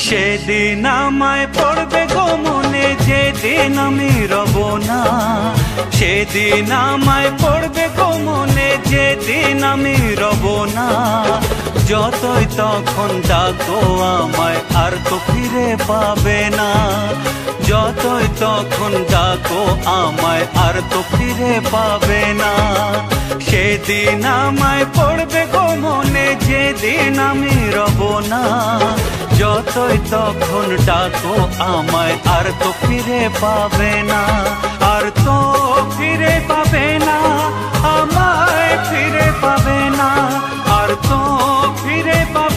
সেদিন আমায় পড়বে গো মনে, যেদিন আমি রব না। সেদিন আমায় পড়বে গো মনে, যেদিন আমি রব না। যতই তখন ডাকো আমায়, আর তো ফিরে পাবে না। যতই তখন ডাকো আমায়, আর তো ফিরে পাবে না। সেদিন আমায় পড়বে গো মনে, যেদিন আমি রব না। যতই তখন ডাকো আমায়, আর তো ফিরে পাবে না। আর তো ফিরে পাবে না, আমায় ফিরে পাবে না। আর তো ফিরে পাবে